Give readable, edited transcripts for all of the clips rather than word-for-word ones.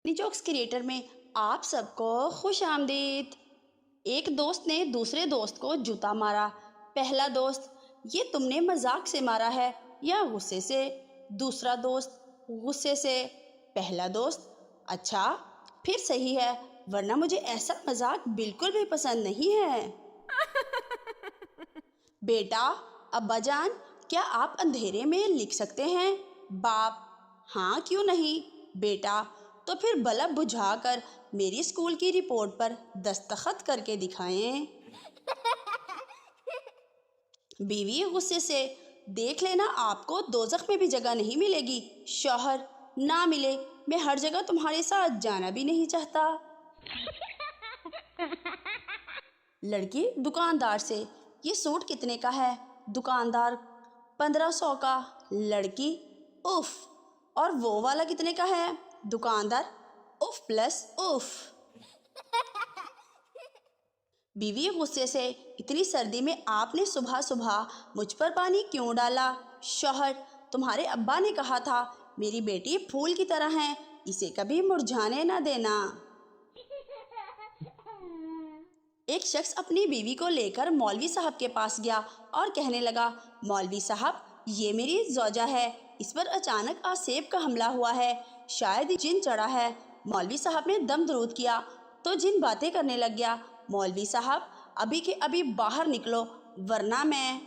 Jokes creator میں آپ سب کو خوش آمدید۔ ایک دوست نے دوسرے دوست کو جوتا مارا۔ پہلا دوست: یہ تم نے مذاق سے مارا ہے یا غصے سے؟ دوسرا دوست: غصے سے۔ پہلا دوست: اچھا پھر صحیح ہے، ورنہ مجھے ایسا مذاق بالکل بھی پسند نہیں ہے۔ بیٹا: ابا جان کیا آپ اندھیرے میں لکھ سکتے ہیں؟ باپ: ہاں کیوں نہیں بیٹا، تو پھر بلب بجھا کر میری اسکول کی رپورٹ پر دستخط کر کے دکھائیں۔ بیوی غصے سے: دیکھ لینا آپ کو دوزخ میں بھی جگہ نہیں ملے گی۔ شوہر: نہ ملے، میں ہر جگہ تمہارے ساتھ جانا بھی نہیں چاہتا۔ لڑکی دکاندار سے: یہ سوٹ کتنے کا ہے؟ دکاندار: 1500 کا۔ لڑکی: اف، اور وہ والا کتنے کا ہے؟ دکاندار: اف پلس اف۔ بیوی غصے سے: اتنی سردی میں آپ نے صبح صبح مجھ پر پانی کیوں ڈالا؟ شوہر: تمہارے ابا نے کہا تھا میری بیٹی پھول کی طرح ہے، اسے کبھی مرجھانے نہ دینا۔ ایک شخص اپنی بیوی کو لے کر مولوی صاحب کے پاس گیا اور کہنے لگا: مولوی صاحب، یہ میری زوجہ ہے، اس پر اچانک آسیب کا حملہ ہوا ہے، شاید جن چڑھا ہے۔ مولوی صاحب نے دم درود کیا تو جن باتیں کرنے لگ گیا: مولوی صاحب ابھی کے ابھی باہر نکلو ورنہ میں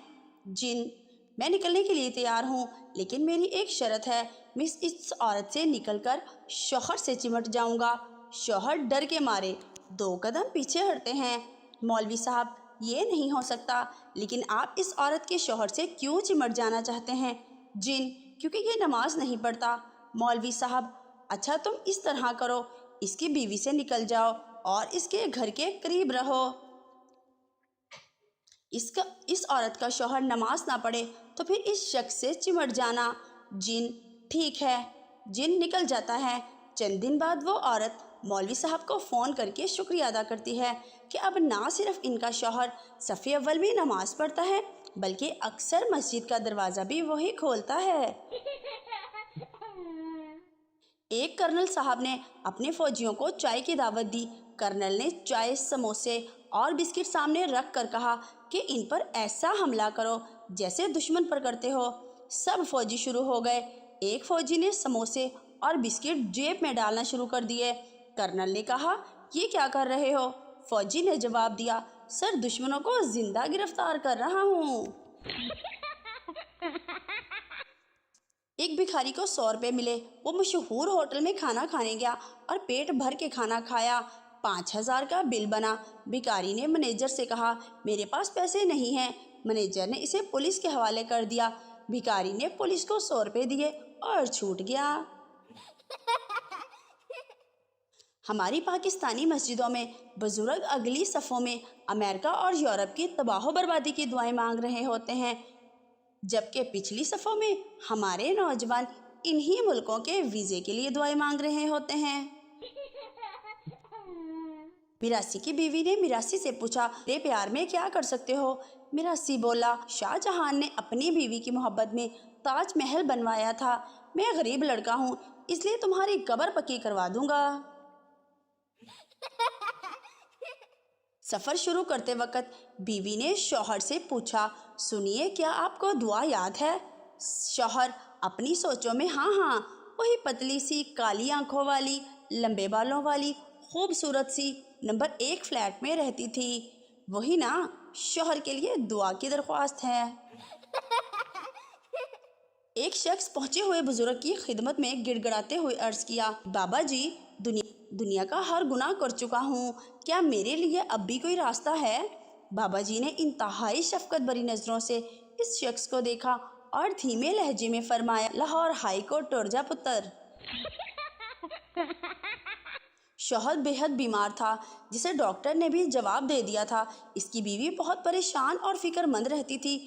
نکلنے کے لیے تیار ہوں، لیکن میری ایک شرط ہے، میں اس عورت سے نکل کر شوہر سے چمٹ جاؤں گا۔ شوہر ڈر کے مارے 2 قدم پیچھے ہٹتے ہیں۔ مولوی صاحب: یہ نہیں ہو سکتا، لیکن آپ اس عورت کے شوہر سے کیوں چمٹ جانا چاہتے ہیں؟ جن: کیونکہ یہ نماز نہیں پڑھتا۔ مولوی صاحب: اچھا تم اس طرح کرو، اس کی بیوی سے نکل جاؤ اور اس کے گھر کے قریب رہو۔ اس عورت کا شوہر نماز نہ پڑھے تو پھر اس شخص سے چمٹ جانا۔ جن: ٹھیک ہے۔ جن نکل جاتا ہے۔ چند دن بعد وہ عورت مولوی صاحب کو فون کر کے شکریہ ادا کرتی ہے کہ اب نہ صرف ان کا شوہر صف اول میں نماز پڑھتا ہے بلکہ اکثر مسجد کا دروازہ بھی وہی کھولتا ہے۔ ایک کرنل صاحب نے اپنے فوجیوں کو چائے کی دعوت دی۔ کرنل نے چائے، سموسے اور بسکٹ سامنے رکھ کر کہا کہ ان پر ایسا حملہ کرو جیسے دشمن پر کرتے ہو۔ سب فوجی شروع ہو گئے۔ ایک فوجی نے سموسے اور بسکٹ جیب میں ڈالنا شروع کر دیے۔ کرنل نے کہا: یہ کیا کر رہے ہو؟ فوجی نے جواب دیا: سر، دشمنوں کو زندہ گرفتار کر رہا ہوں۔ ایک بھکاری کو 100 روپے ملے۔ وہ مشہور ہوٹل میں کھانا کھانے گیا اور پیٹ بھر کے کھانا کھایا۔ 5000 کا بل بنا۔ بھکاری نے مینیجر سے کہا: میرے پاس پیسے نہیں ہیں۔ مینیجر نے اسے پولیس کے حوالے کر دیا۔ بھکاری نے پولیس کو 100 روپے دیے اور چھوٹ گیا۔ ہماری پاکستانی مسجدوں میں بزرگ اگلی صفوں میں امریکہ اور یورپ کی تباہ و بربادی کی دعائیں مانگ رہے ہوتے ہیں، جبکہ پچھلی صفوں میں ہمارے نوجوان انہی ملکوں کے ویزے کے لیے دعائیں مانگ رہے ہوتے ہیں۔ میراثی کی بیوی نے میراثی سے پوچھا: میرے پیار میں کیا کر سکتے ہو؟ میراثی بولا: شاہ جہان نے اپنی بیوی کی محبت میں تاج محل بنوایا تھا، میں غریب لڑکا ہوں اس لیے تمہاری قبر پکی کروا دوں گا۔ سفر شروع کرتے وقت بیوی نے شوہر سے پوچھا: سنیے، کیا آپ کو دعا یاد ہے؟ شوہر اپنی سوچوں میں: ہاں ہاں، وہی پتلی سی، کالی آنکھوں والی، لمبے بالوں والی، خوبصورت سی، نمبر 1 فلیٹ میں رہتی تھی، وہی نا؟ شوہر کے لیے دعا کی درخواست ہے۔ ایک شخص پہنچے ہوئے بزرگ کی خدمت میں گڑ گڑاتے ہوئے عرض کیا: بابا جی، دنیا کا ہر گناہ کر چکا ہوں، کیا میرے لیے اب بھی کوئی راستہ ہے؟ بابا جی نے انتہائی شفقت بھری نظروں سے اس شخص کو دیکھا اور دھیمے لہجے میں فرمایا: لاہور ہائی کورٹ ٹر جا پتر۔ شوہر بے حد بیمار تھا، جسے ڈاکٹر نے بھی جواب دے دیا تھا۔ اس کی بیوی بہت پریشان اور فکر مند رہتی تھی۔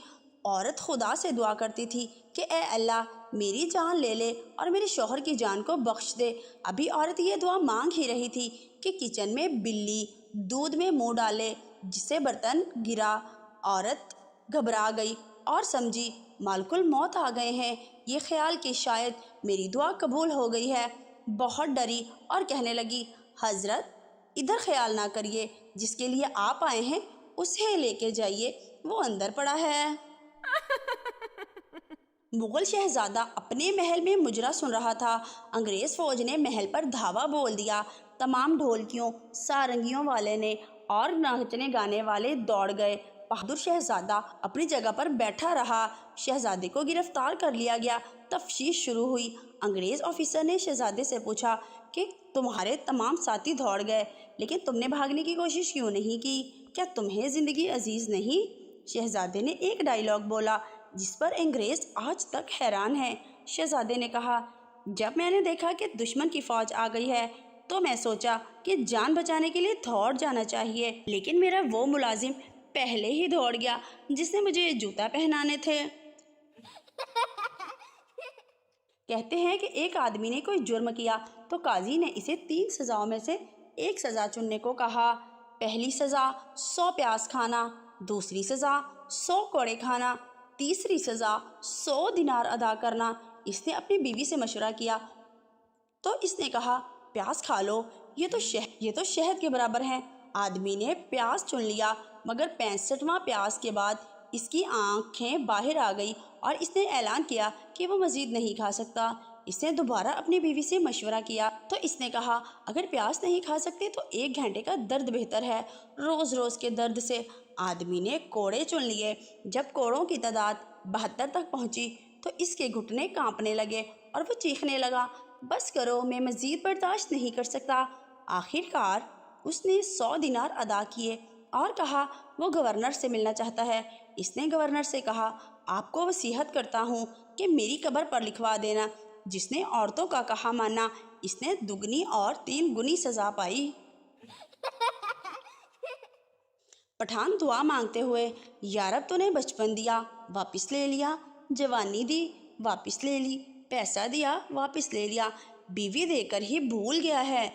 عورت خدا سے دعا کرتی تھی کہ اے اللہ، میری جان لے لے اور میرے شوہر کی جان کو بخش دے۔ ابھی عورت یہ دعا مانگ ہی رہی تھی کہ کچن میں بلی دودھ میں منہ ڈالے، جس سے برتن گرا۔ عورت گھبرا گئی اور سمجھی مالک الموت آ گئے ہیں۔ یہ خیال کہ شاید میری دعا قبول ہو گئی ہے، بہت ڈری اور کہنے لگی، حضرت ادھر خیال نہ کریے، جس کے لیے آپ آئے ہیں اسے لے کے جائیے، وہ اندر پڑا ہے۔ مغل شہزادہ اپنے محل میں مجرا سن رہا تھا۔ انگریز فوج نے محل پر دھاوا بول دیا۔ تمام ڈھولکیوں، سارنگیوں والے نے اور ناچنے گانے والے دوڑ گئے۔ بہادر شہزادہ اپنی جگہ پر بیٹھا رہا۔ شہزادے کو گرفتار کر لیا گیا۔ تفتیش شروع ہوئی۔ انگریز آفیسر نے شہزادے سے پوچھا کہ تمہارے تمام ساتھی دوڑ گئے، لیکن تم نے بھاگنے کی کوشش کیوں نہیں کی؟ کیا تمہیں زندگی عزیز نہیں؟ شہزادے نے ایک ڈائیلاگ بولا جس پر انگریز آج تک حیران ہے۔ شہزادے نے کہا، جب میں نے دیکھا کہ دشمن کی فوج آ گئی ہے تو میں سوچا کہ جان بچانے کے لیے دوڑ جانا چاہیے، لیکن میرا وہ ملازم پہلے ہی دوڑ گیا جس نے مجھے جوتا پہنانے تھے۔ کہتے ہیں کہ ایک آدمی نے کوئی جرم کیا تو قاضی نے اسے 3 سزاؤں میں سے ایک سزا چننے کو کہا۔ پہلی سزا 100 پیاز کھانا، دوسری سزا 100 کوڑے کھانا، تیسری سزا 100 دینار ادا کرنا۔ اس نے اپنی بیوی سے مشورہ کیا تو اس نے کہا، پیاز کھا لو، یہ تو شہد کے برابر ہیں۔ آدمی نے پیاز چن لیا، مگر 65واں پیاز کے بعد اس کی آنکھیں باہر آ گئی اور اس نے اعلان کیا کہ وہ مزید نہیں کھا سکتا۔ اس نے دوبارہ اپنی بیوی سے مشورہ کیا تو اس نے کہا، اگر پیاز نہیں کھا سکتے تو 1 گھنٹے کا درد بہتر ہے روز روز کے درد سے۔ آدمی نے کوڑے چن لیے۔ جب کوڑوں کی تعداد 72 تک پہنچی تو اس کے گھٹنے کانپنے لگے اور وہ چیخنے لگا، بس کرو، میں مزید برداشت نہیں کر سکتا۔ آخر کار اس نے 100 دینار ادا کیے اور کہا وہ گورنر سے ملنا چاہتا ہے۔ اس نے گورنر سے کہا، آپ کو وصیت کرتا ہوں کہ میری قبر پر لکھوا دینا۔ جس نے عورتوں کا کہا مانا، اس نے 2 اور 3 گنی سزا پائی۔ پٹھان دعا مانگتے ہوئے، یا رب تو نے بچپن دیا، واپس لے لیا، جوانی دی، واپس لے لی، پیسہ دیا، واپس لے لیا، بیوی دے کر ہی بھول گیا ہے۔